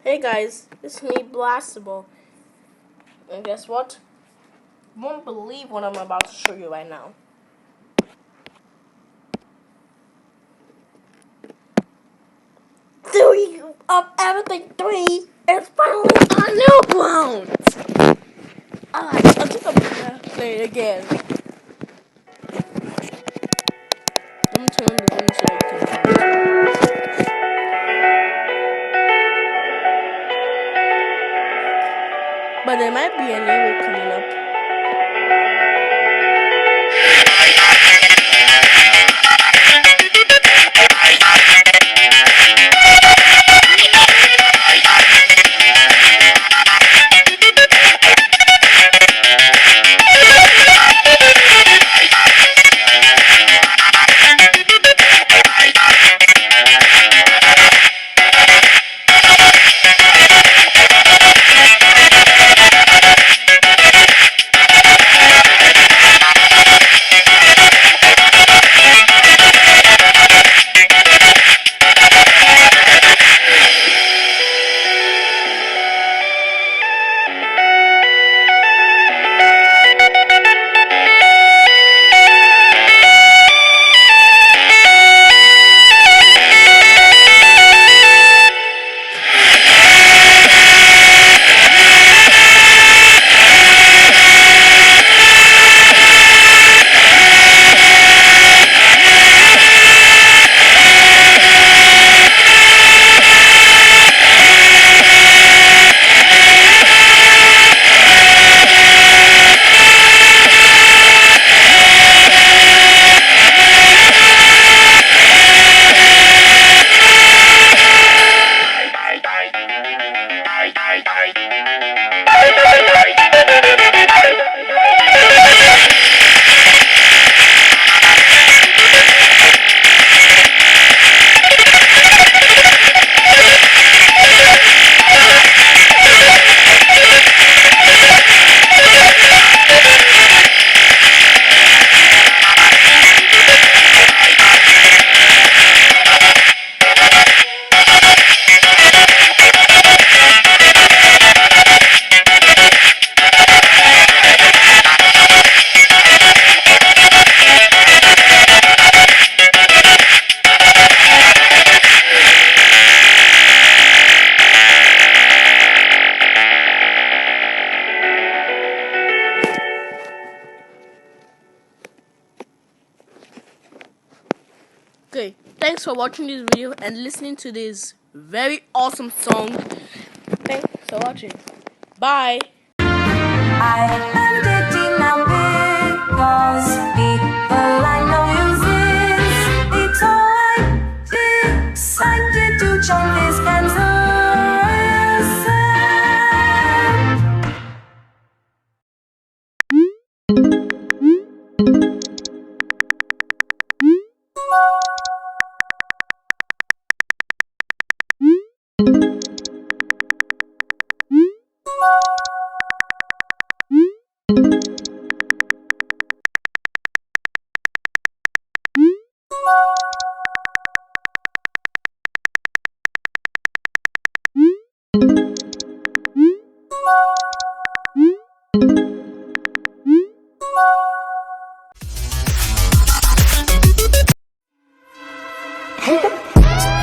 Hey guys, it's me, Blastable. And guess what? You won't believe what I'm about to show you right now. Three of everything, three is finally on new ground. Alright, I'm just gonna play it again. Let me turn the room so you can hear it. But there might be a lyric coming up. Okay, thanks for watching this video and listening to this very awesome song. Thanks for watching. Bye. I am getting now because people I know use this. It's alright, excited to join this cancer.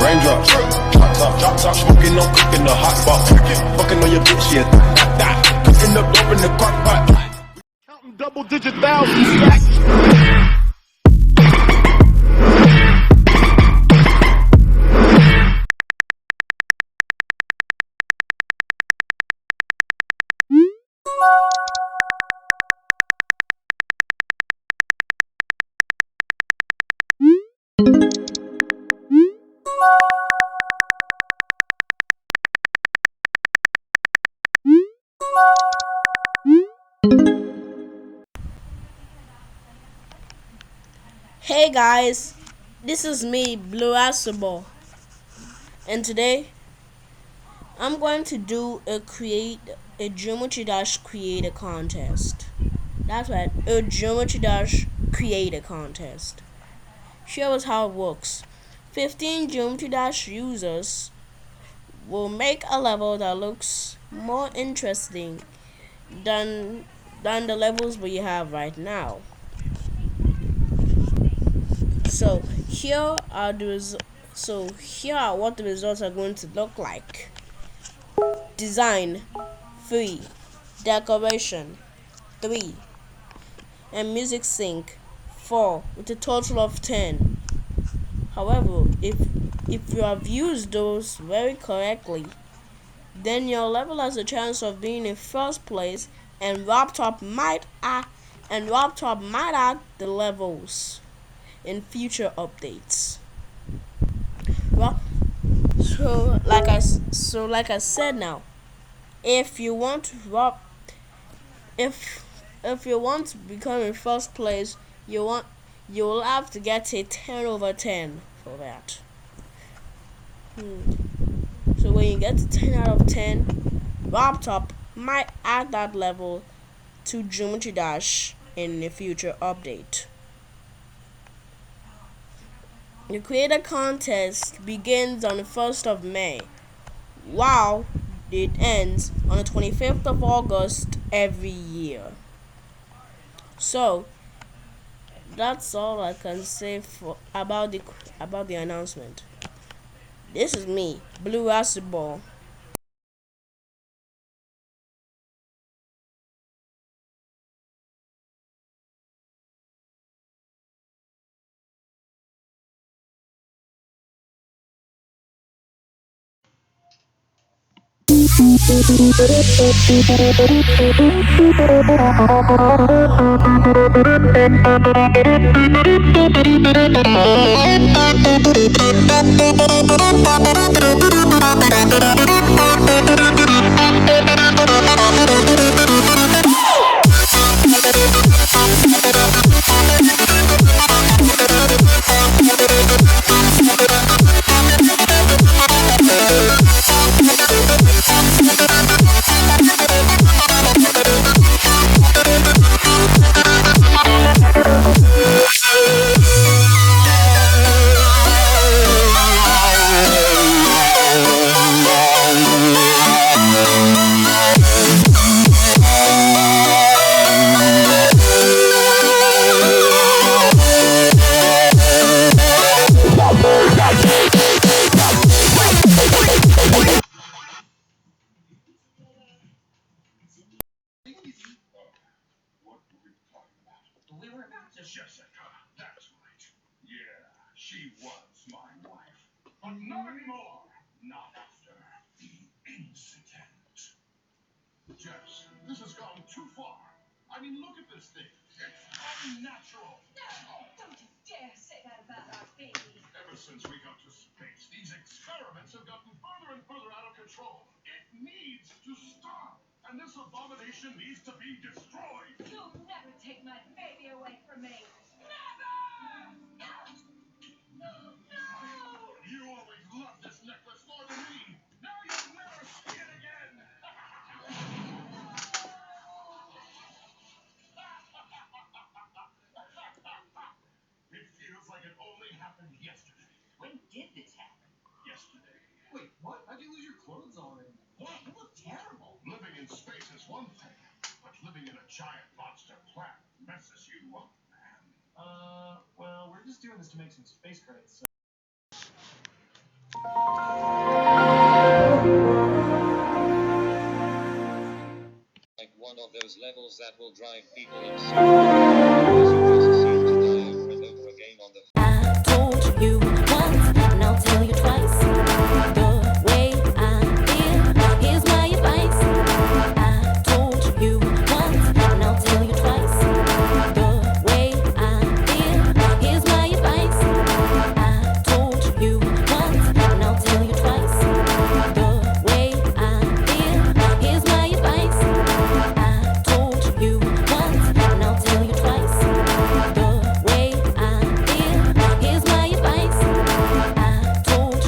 Raindrops, drop top, smoking, no cooking the hot pot. Fucking on your bitch, yeah, that. Cooking up dope in the crock pot. Counting double-digit thousands stacks. Hey guys, this is me, Blastable, and today I'm going to do a Geometry Dash creator contest. That's right, a Geometry Dash creator contest. Show us how it works. 15 Geometry Dash users will make a level that looks more interesting than the levels we have right now. So here are what the results are going to look like. Design 3, decoration 3, and music sync 4, with a total of 10. However, if you have used those very correctly, then your level has a chance of being in first place, and Raptop might add the levels in future updates. Well, so like I said now, if you want to become in first place, you'll have to get a 10 over 10 for that. So when you get to 10 out of 10, Raptop might add that level to Geometry Dash in a future update. The creator contest begins on the 1st of May, while it ends on the 25th of August every year. So that's all I can say about the announcement. This is me, Blue Acid Ball. Jessica, that's right. Yeah, she was my wife. But not anymore. Not after the incident. Jess, this has gone too far. I mean, look at this thing. It's unnatural. No, don't you dare say that about our baby. Ever since we got to space, these experiments have gotten further and further out of control. It needs to stop. And this abomination needs to be destroyed. You'll never take my baby away from me. Never! No! You always loved this necklace more than me. Now you'll never see it again. It feels like it only happened yesterday. When did this happen? Yesterday. Wait, what? How'd you lose your clothes already? Yeah, you look terrible. Living in space is one thing, but living in a giant monster planet messes you up, man. Well, we're just doing this to make some space credits, so. Like one of those levels that will drive people insane. You just seem to die over and over again on the I told you once, and I'll tell you twice. The way I feel, here's my advice. I told you once, and I'll tell you twice. The way I feel, here's my advice. I told you once, and I'll tell you twice. The way I feel, here's my advice. I told you once, and I'll tell you twice. The way I feel, here's my advice. I told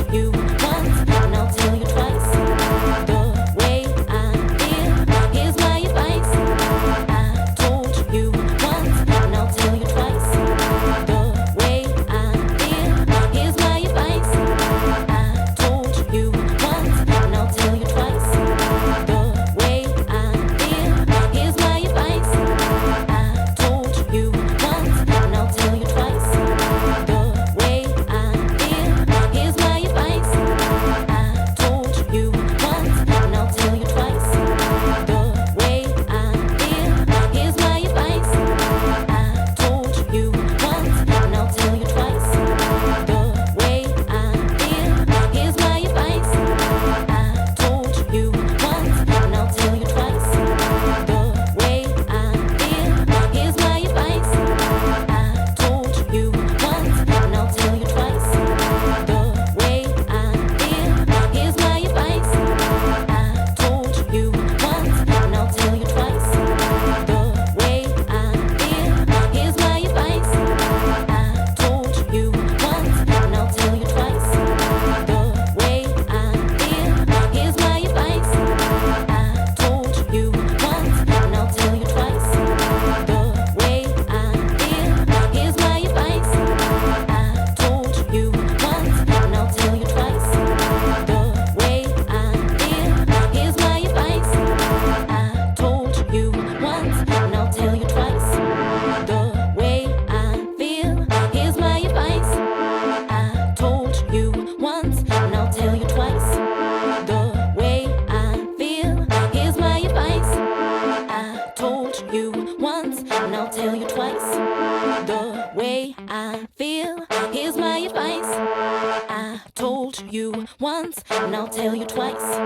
I'll tell you twice.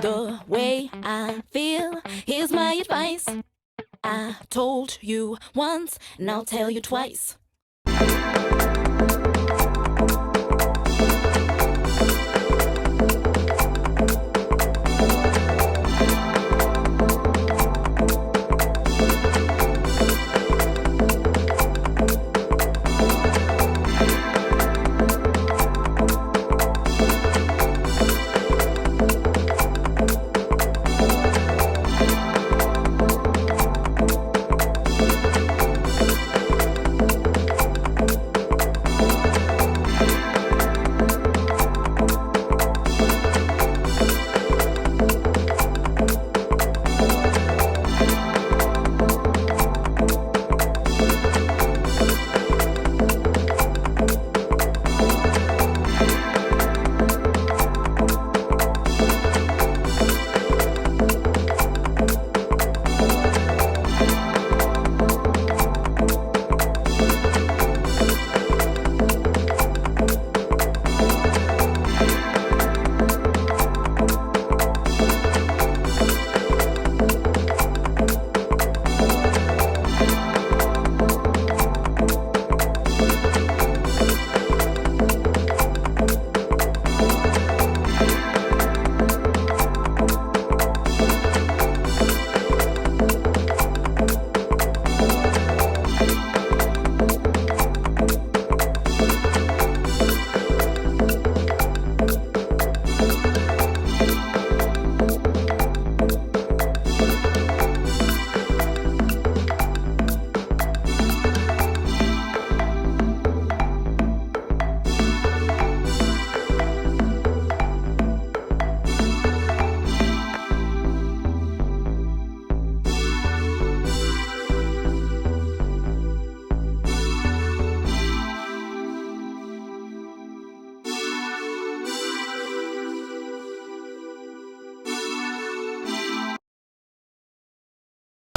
The way I feel, here's my advice. I told you once, and I'll tell you twice.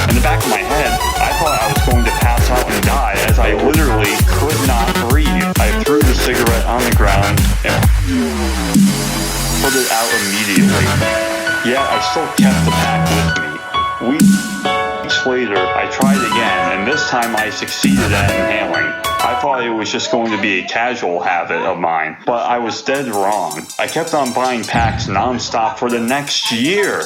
In the back of my head, I thought I was going to pass out and die as I literally could not breathe. I threw the cigarette on the ground and put it out immediately. Yet I still kept the pack with me. Weeks later, I tried again, and this time I succeeded at inhaling. I thought it was just going to be a casual habit of mine, but I was dead wrong. I kept on buying packs non-stop for the next year.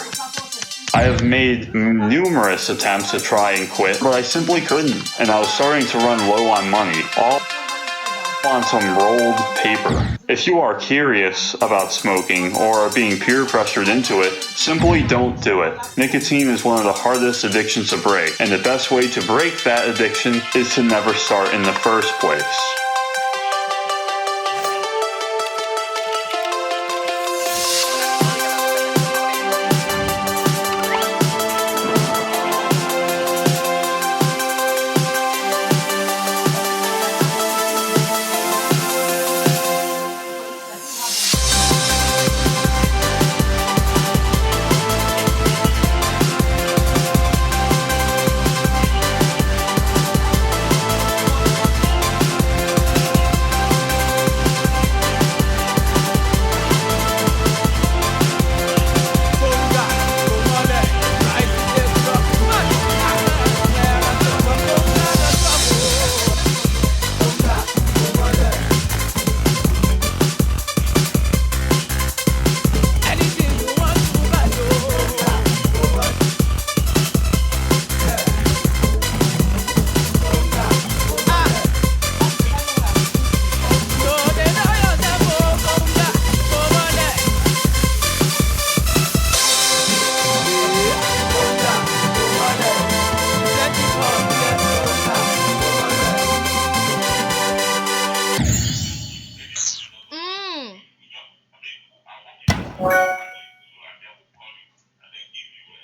I have made numerous attempts to try and quit, but I simply couldn't, and I was starting to run low on money, all on some rolled paper. If you are curious about smoking or are being peer pressured into it, simply don't do it. Nicotine is one of the hardest addictions to break, and the best way to break that addiction is to never start in the first place.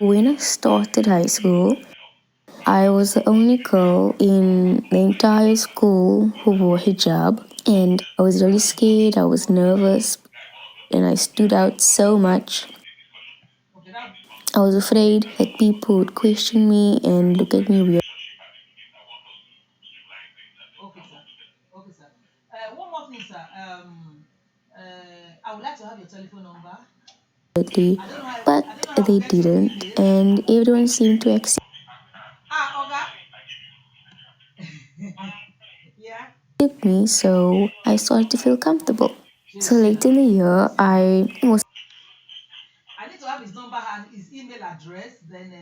When I started high school, I was the only girl in the entire school who wore hijab, and I was really scared, I was nervous, and I stood out so much. I was afraid that people would question me and look at me weird. Okay, sir. Okay, sir. One more thing, sir. I would like to have your telephone number. immediately, but they didn't, and everyone seemed to accept me, so I started to feel comfortable. So late in the year, I was I need to have his number and his email address. Then,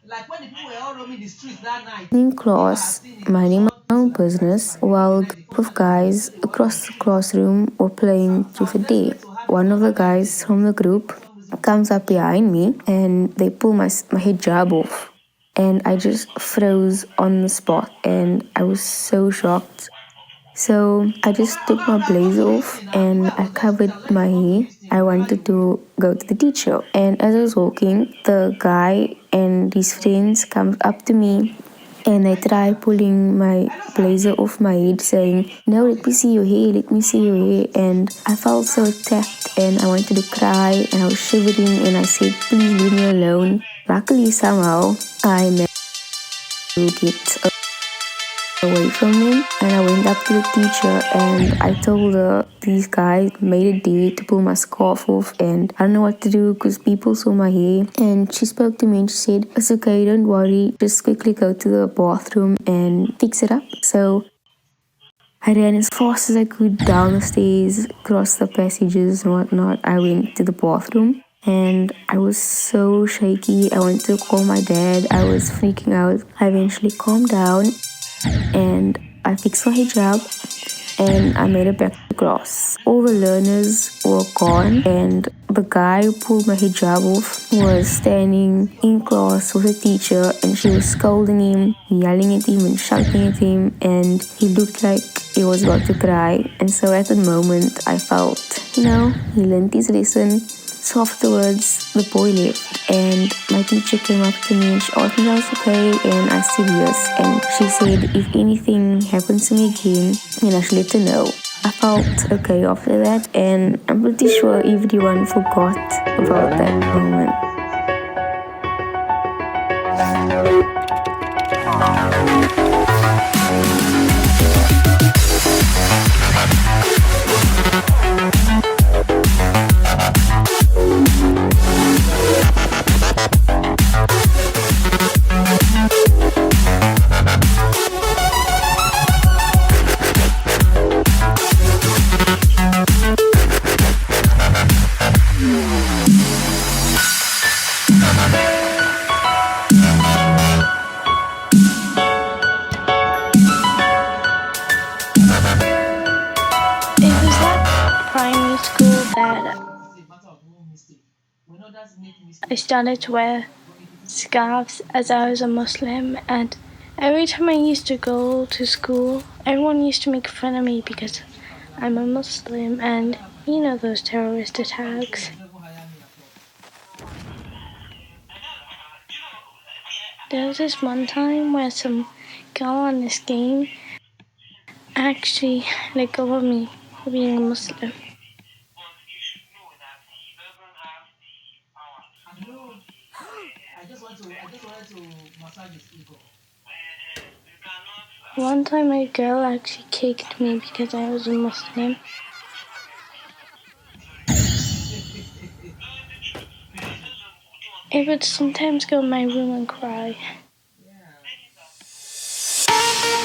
like when the people were all roaming the streets that night, in if I had class, seen it, I'm minding my sure own people have tried to business, find it. while a Like the group phone of that they were guys using, they were on the across the streets. classroom were playing So I truth or was dare. desperate to have his One of number the that day, guys but from the for group some reason we comes couldn't up get it. behind me and they pull my hijab off. And I just froze on the spot and I was so shocked. So I just took my blazer Come to off Houston now. and Before I I was just covered Houston, let my me come to hair. Houston, I wherever wanted you will. to go to the teacher. And as I was walking, the guy and his friends come up to me and they try pulling my blazer off my head, saying, "No, let me see your hair, let me see your hair." And I felt so attacked and I wanted to cry and I was shivering and I said, "Please leave me alone." Luckily, somehow, I managed to get away from them and I went up to the teacher and I told her these guys made a dare to pull my scarf off and I don't know what to do because people saw my hair. And she spoke to me and she said, "It's okay, don't worry, just quickly go to the bathroom and fix it up." So I ran as fast as I could down the stairs, across the passages and whatnot. I went to the bathroom and I was so shaky. I wanted to call my dad. I was freaking out. I eventually calmed down and I fixed my hijab and I made it back to class. All the learners were gone and the guy who pulled my hijab off was standing in class with a teacher and she was scolding him, yelling at him and shouting at him and he looked like he was about to cry. And so at the moment I felt, he learned his lesson. So afterwards, the boy left and my teacher came up to me and she asked me if I was okay and I said yes. And she said if anything happens to me again, then I should let her know. I felt okay after that and I'm pretty sure everyone forgot about that moment. It was at primary school that It's a matter of one mistake. When others make I mistakes, started to you are wear right. But if you do something scarves as I was a Muslim, and every time I used to go to school, everyone used to make fun of me because I'm a Muslim, and you know those terrorist attacks. you never hire me at all. There was this one time where some girl on this game actually let go of me for being a Muslim. No, I just wanted to massage his ego. One time a girl actually kicked me because I was a Muslim. I would sometimes go in my room and cry.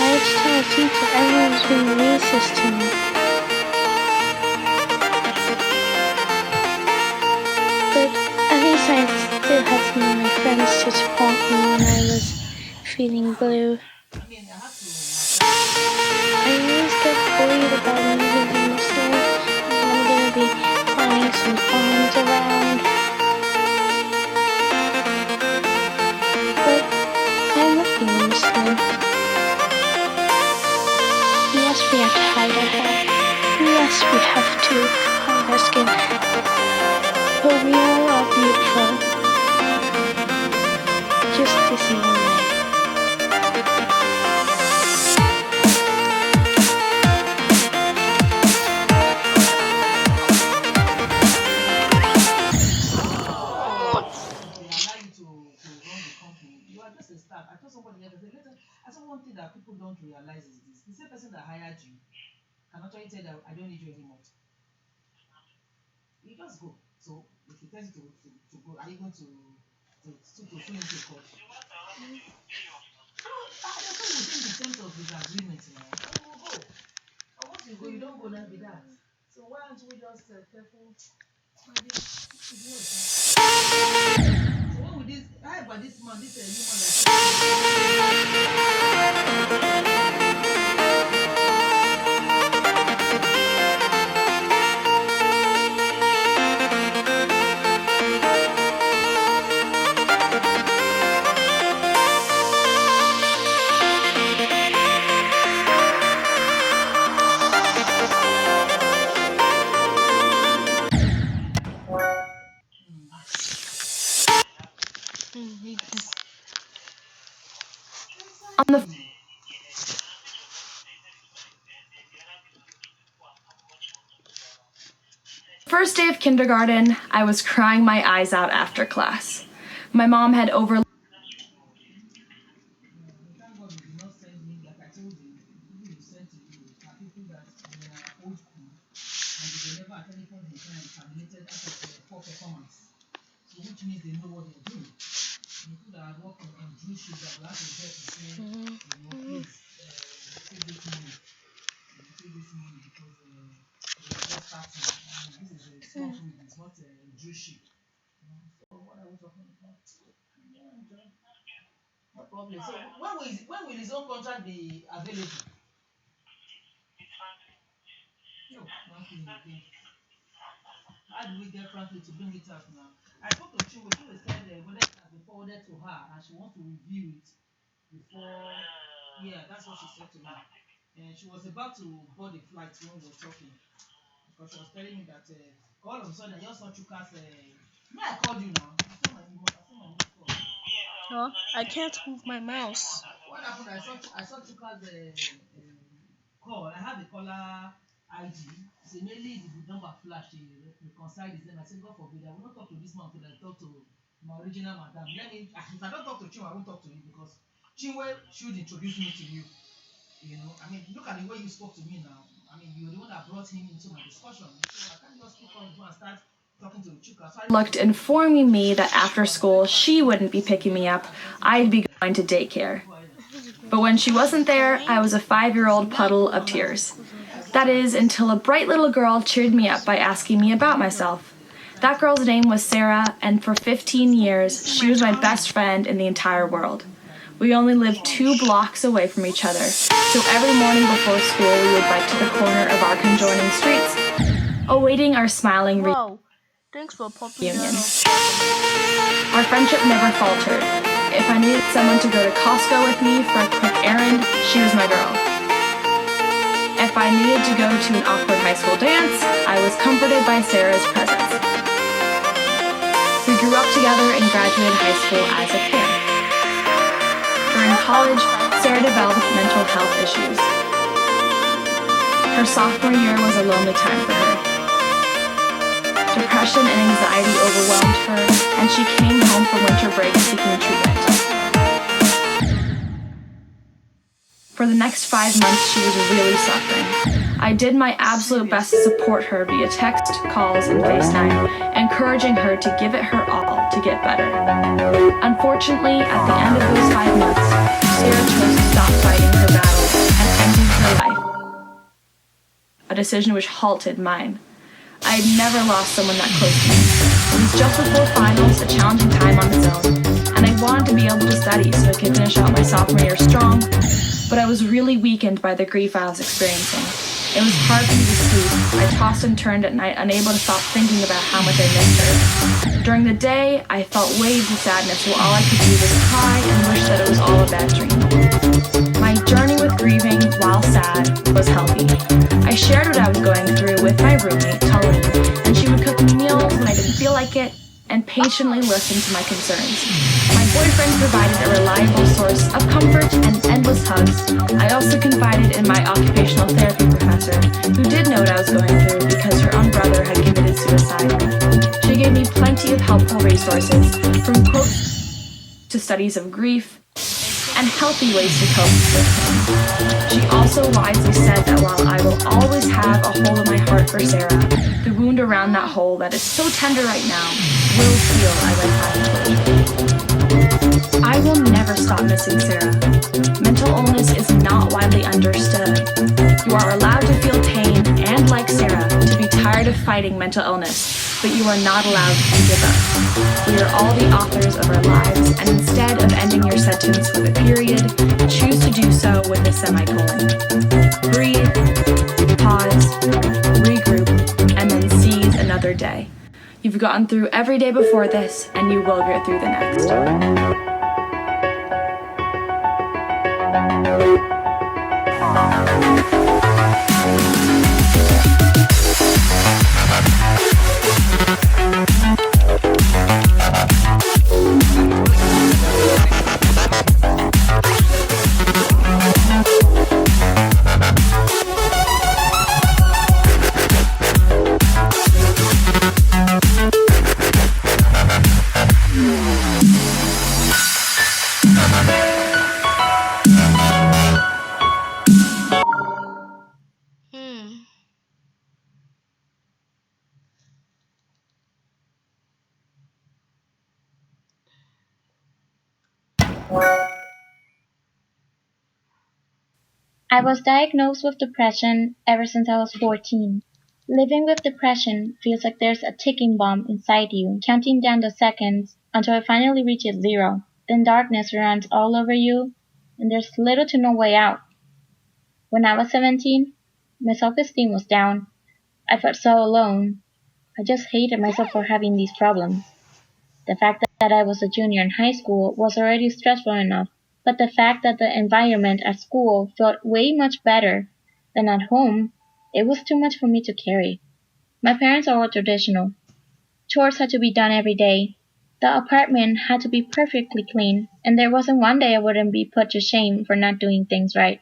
I would tell a teacher everyone was being racist to me. But at least I still had some of my friends to support me when I was feeling blue. I always get worried about me being a Muslim and I'm gonna be finding some bombs around. But I love being a Muslim. Yes, we have to hide our hair. Yes, we have to hide our skin. But we all are beautiful. Just the same way. They allow you to run the company. You are just a staff. I told somebody else, I said one thing that people don't realize is this. The same person that hired you can actually tell that I don't need you anymore. You just go. So If he tells you to go, are you going to swim into court? That's what we think in terms of his agreement now. So we'll go. And once you go, you don't go, then be that. So why aren't we just careful? So what with this? How about this man? This On the first day of kindergarten, I was crying my eyes out after class. My mom had over Thank God you did not send me, like I told you, people you sent to you are people that they are old school and they never at any point in time terminated out of poor performance. So which means they know what they're doing. People that are working on Jewish shit that will have to get to say, you know, please, take this money. Take this money because they're just starting. This is a small food, it's not a Jewish shit. So what are we talking about? No problem. So when will his own contract be available? No, Franklin again. How do we get Franklin to bring it out now? I spoke to Chinwe. Chinwe said whether it has been forwarded to her and she wants to review it before. Yeah, that's what she said to me. And she was about to board the flight when we were talking because she was telling me that all of a sudden I just saw Chuka's. May I called you now? I saw my missed call. No, I can't move my mouse. What happened? I saw Chuka's call. I have the caller ID. So immediately the number flashed. He reconciled his name. I said, God forbid, I will not talk to this man until I talk to my original madam. If I don't talk to Chinwe, I won't talk to you because Chinwe should introduce me to you. You know, I mean, look at the way you spoke to me now. I mean, you're the one that brought him into my discussion. So I can't just pick up and start talking to Chuka. So looked, informing me that after school she wouldn't be picking me up. I'd be going to daycare. But when she wasn't there, I was a 5-year-old puddle of tears. That is, until a bright little girl cheered me up by asking me about myself. That girl's name was Sarah, and for 15 years, she was my best friend in the entire world. We only lived 2 blocks away from each other, so every morning before school we would bike to the corner of our conjoining streets, awaiting our smiling Thanks for popping reunion. Our friendship never faltered. If I needed someone to go to Costco with me for a quick errand, she was my girl. If I needed to go to an awkward high school dance, I was comforted by Sarah's presence. We grew up together and graduated high school as a pair. During college, Sarah developed mental health issues. Her sophomore year was a lonely time for her. Depression and anxiety overwhelmed her, and she came home from winter break seeking treatment. For the next 5 months, she was really suffering. I did my absolute best to support her via text, calls, and FaceTime, encouraging her to give it her all to get better. Unfortunately, at the end of those 5 months, Sarah chose to stop fighting her battles and ended her life. A decision which halted mine. I had never lost someone that close to me. It was just before finals, a challenging time on its own, and I wanted to be able to study so I could finish out my sophomore year strong, but I was really weakened by the grief I was experiencing. It was hard for me to sleep. I tossed and turned at night, unable to stop thinking about how much I missed her. During the day, I felt waves of sadness while all I could do was cry and wish that it was all a bad dream. My journey with grieving, while sad, was healthy. I shared what I was going through with my roommate, Tully, and she would cook me meals when I didn't feel like it, and patiently listen to my concerns. My boyfriend provided a reliable source of comfort and endless hugs. I also confided in my occupational therapy professor, who did know what I was going through because her own brother had committed suicide. She gave me plenty of helpful resources, from quotes to studies of grief, and healthy ways to cope with him. She also wisely said that while I will always have a hole in my heart for Sarah, the wound around that hole that is so tender right now will heal as I have closure. I will never stop missing Sarah. Mental illness is not widely understood. You are allowed to feel pain and, like Sarah, to be tired of fighting mental illness, but you are not allowed to give up. We are all the authors of our lives, and instead of ending your sentence with a period, choose to do so with a semicolon. Breathe, pause, regroup, and then seize another day. You've gotten through every day before this, and you will get through the next. I was diagnosed with depression ever since I was 14. Living with depression feels like there's a ticking bomb inside you, counting down the seconds until it finally reaches 0. Then darkness runs all over you, and there's little to no way out. When I was 17, my self-esteem was down. I felt so alone. I just hated myself for having these problems. The fact that I was a junior in high school was already stressful enough, but the fact that the environment at school felt way much better than at home, it was too much for me to carry. My parents are all traditional. Chores had to be done every day. The apartment had to be perfectly clean, and there wasn't one day I wouldn't be put to shame for not doing things right.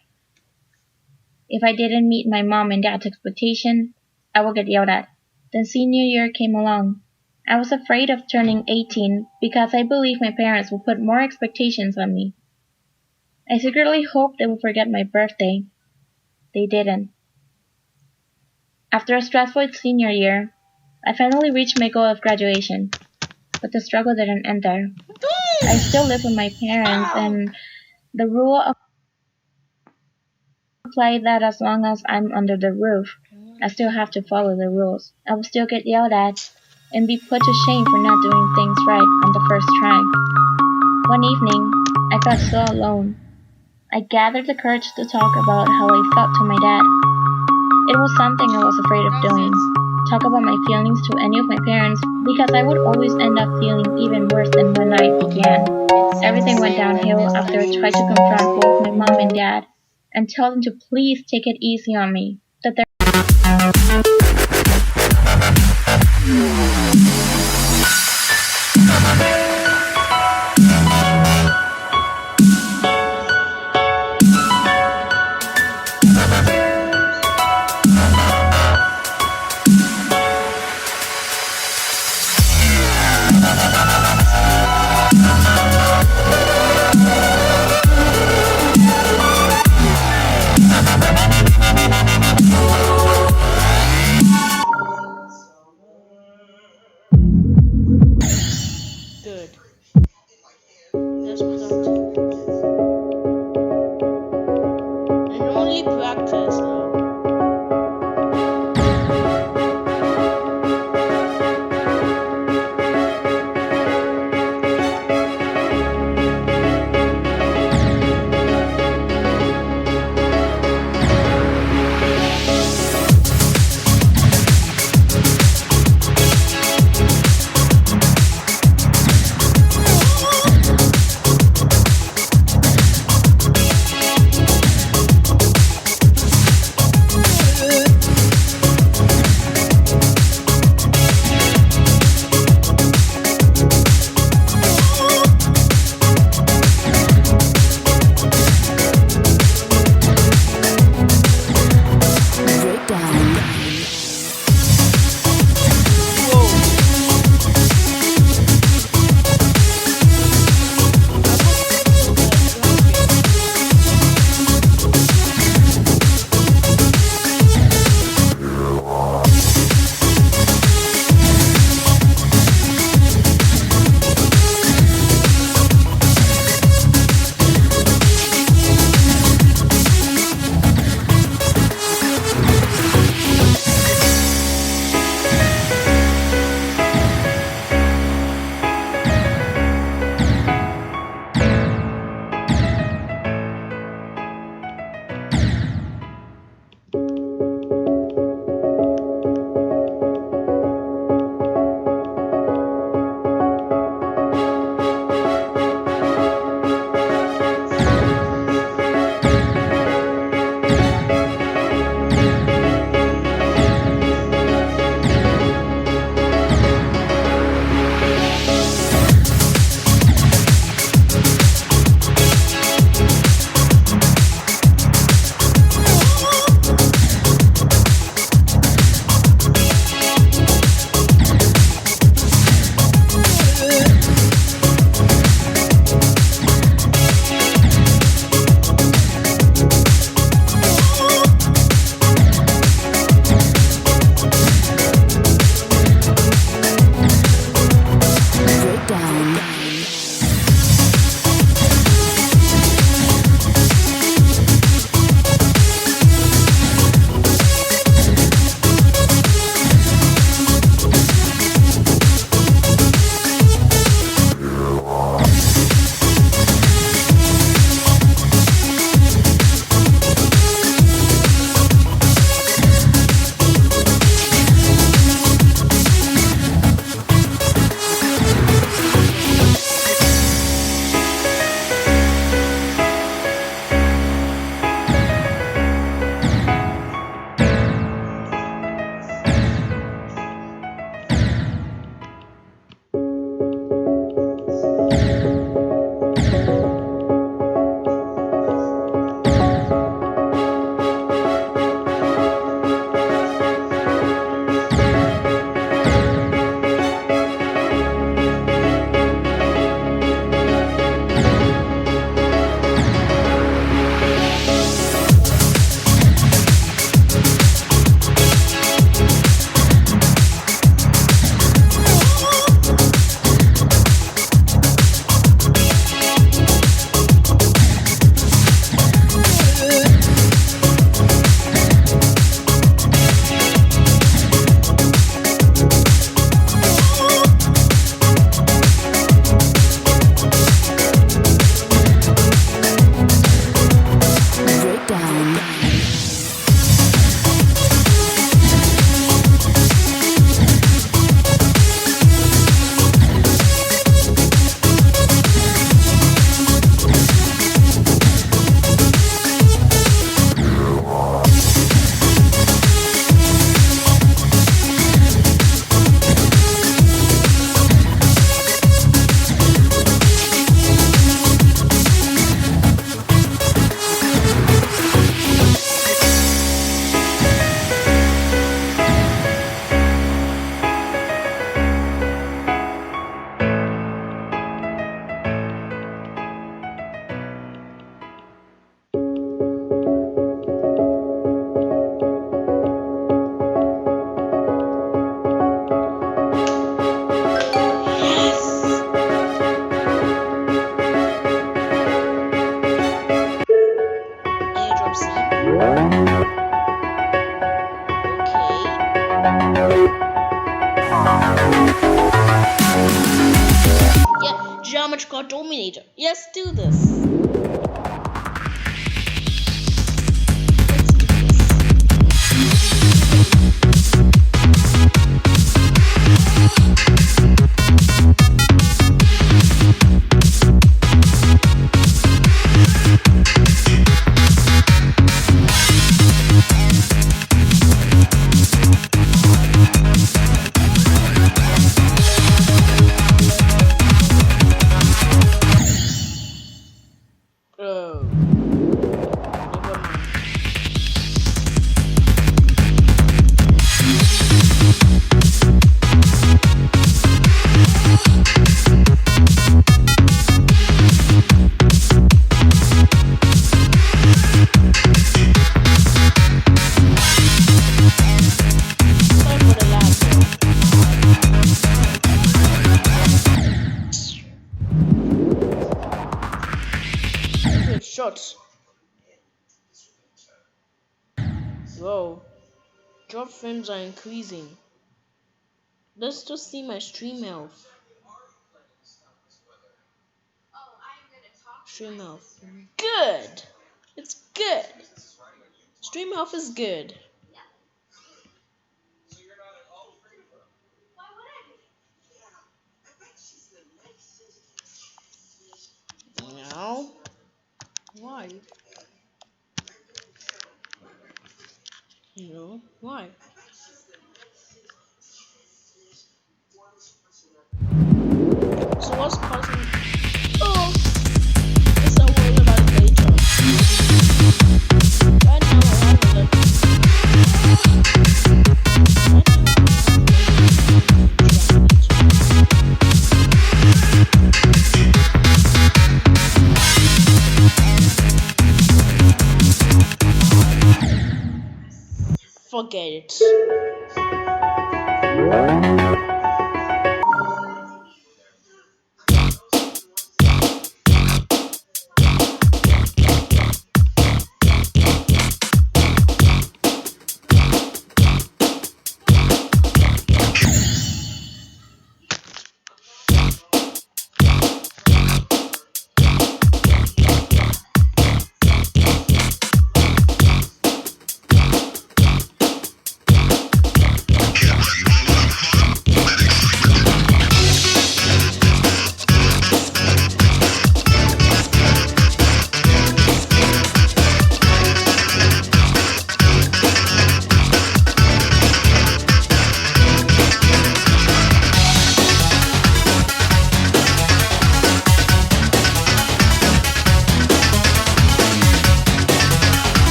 If I didn't meet my mom and dad's expectation, I would get yelled at. Then senior year came along. I was afraid of turning 18 because I believed my parents would put more expectations on me. I secretly hoped they would forget my birthday. They didn't. After a stressful senior year, I finally reached my goal of graduation. But the struggle didn't end there. I still live with my parents, and the rule applies that as long as I'm under the roof, I still have to follow the rules. I will still get yelled at and be put to shame for not doing things right on the first try. One evening, I felt so alone. I gathered the courage to talk about how I felt to my dad. It was something I was afraid of doing. Talk about my feelings to any of my parents because I would always end up feeling even worse than when I began. Everything went downhill after I tried to confront both my mom and dad and tell them to please take it easy on me. That they're much car dominator. Let's do this. Shots. Whoa. Drop frames are increasing. Let's just see my stream health. Stream health. Good. It's good. Stream health is good. Now. Why? No, why? So what's causing? Oh, it's a worry about it later. Right now I'm having forget it.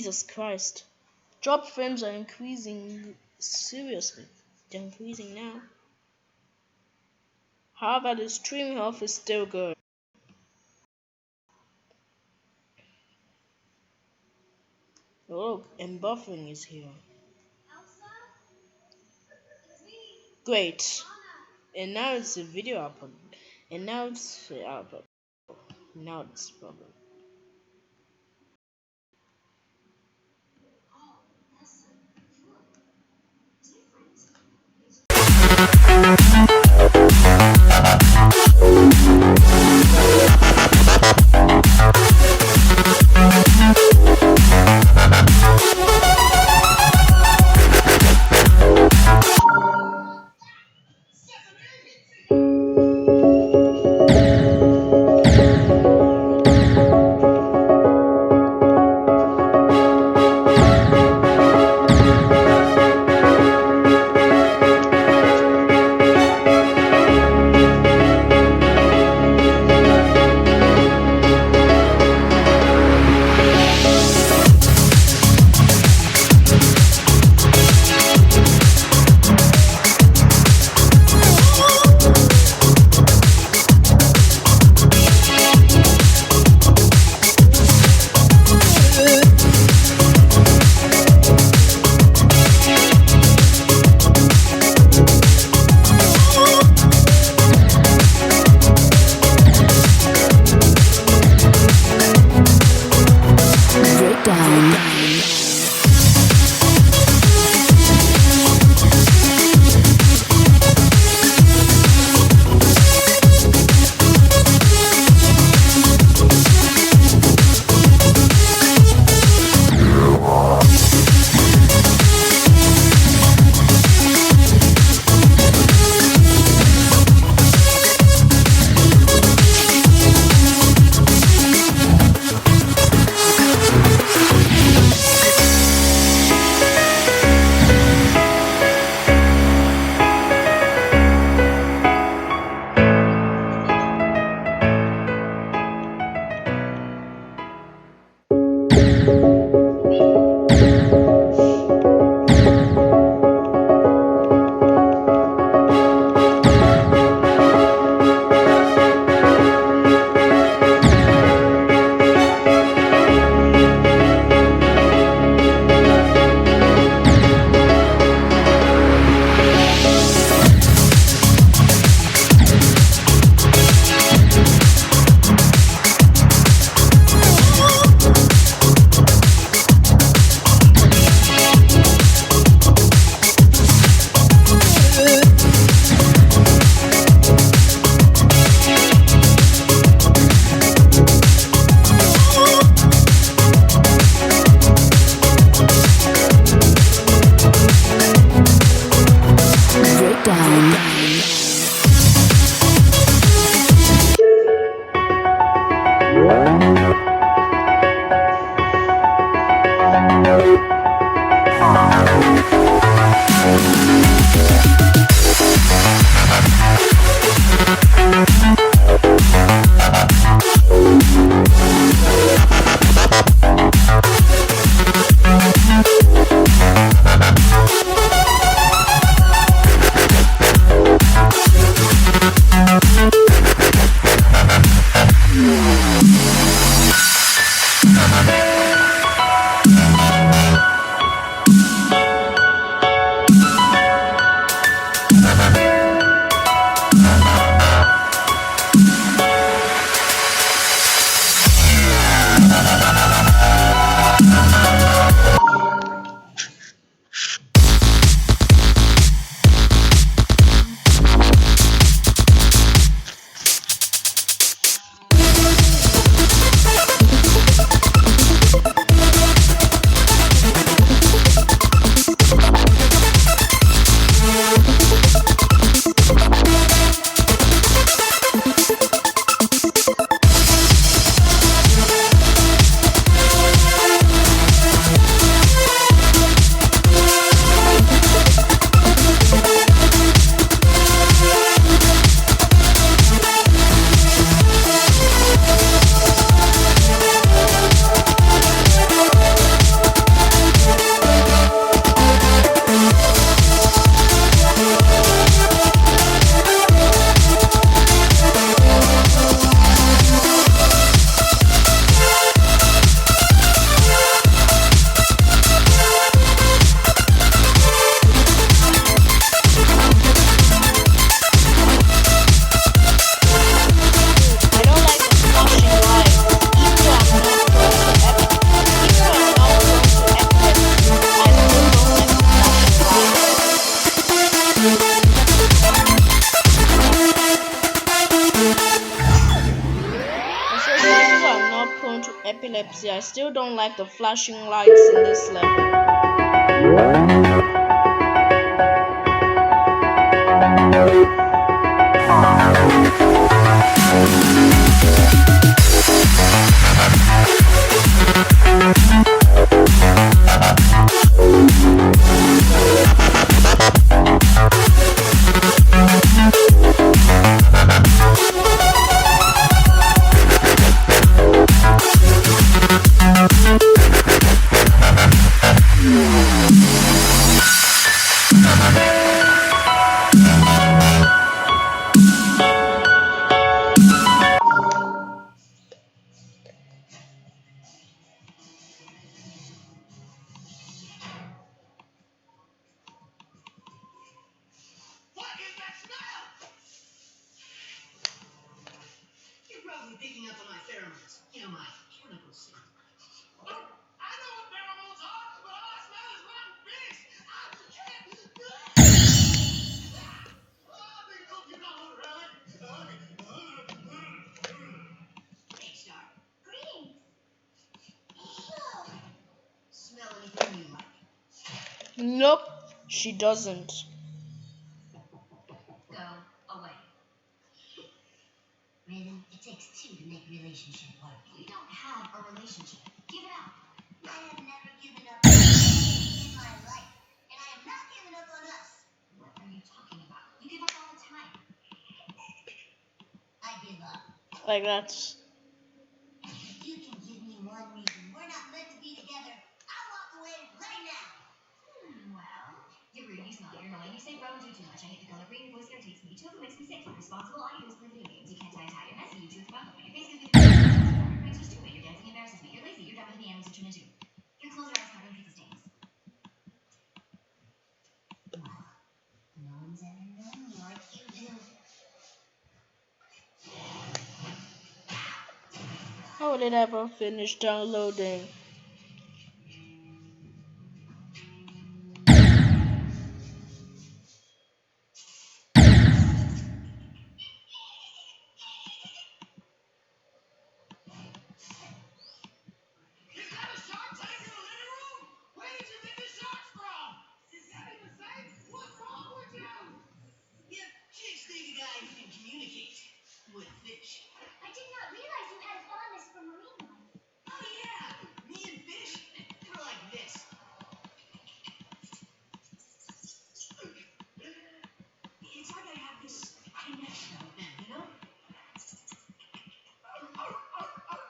Jesus Christ. Drop frames are increasing. Seriously. They're increasing now. However, the stream health is still good. Look, and buffering is here. Great. And now it's a video upload. And now it's upload. Now it's problem. prone to epilepsy, I still don't like the flashing lights in this level. You're probably picking up on my pheromones. You know, my chemical scent. I know what pheromones are, but all I smell is rotten fish. I can't. Big cookie down, really? Hey, Star. Greetings. Smell anything you like? Nope, she doesn't. Go away. Raven, it takes two to make a relationship work. We don't have a relationship. Give it up. I have never given up in my life, and I am not giving up on us. What are you talking about? You give up all the time. I give up. Like that. You can give me one reason we're not meant to be together. I'll walk away right now. Well, you're rude, you smell, you're annoying, you say bro and do too much. I hate the color green, your voice irritates me. Tofu makes me sick. You're responsible, all you do is play video games. You can't tie a tie, you're messy, you choose the button. Your face gives me the your pranks are stupid, your dancing embarrasses me. You're lazy, you're dumber than the animals you turn into. Your clothes are always covered in pizza stains. Well, no one's ever known me like you do. How will it ever finish downloading? Is that a shark tank in the living room? Where did you get the sharks from? Is that even safe? What's wrong with you? Yeah, chicks think a guy who can communicate with fish. I did not realize you had a fondness for marine life. Oh yeah, me and fish, we're like this. It's like I have this connection with them, you know?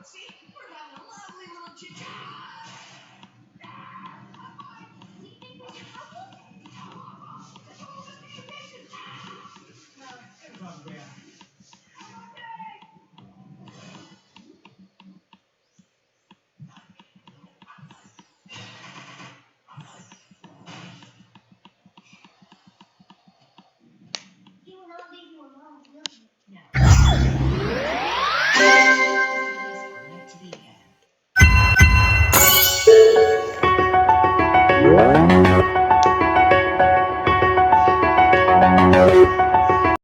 See, we're having a lovely little chit-chat. Do you think we should help him? He will not leave you alone, will he? No. To be together.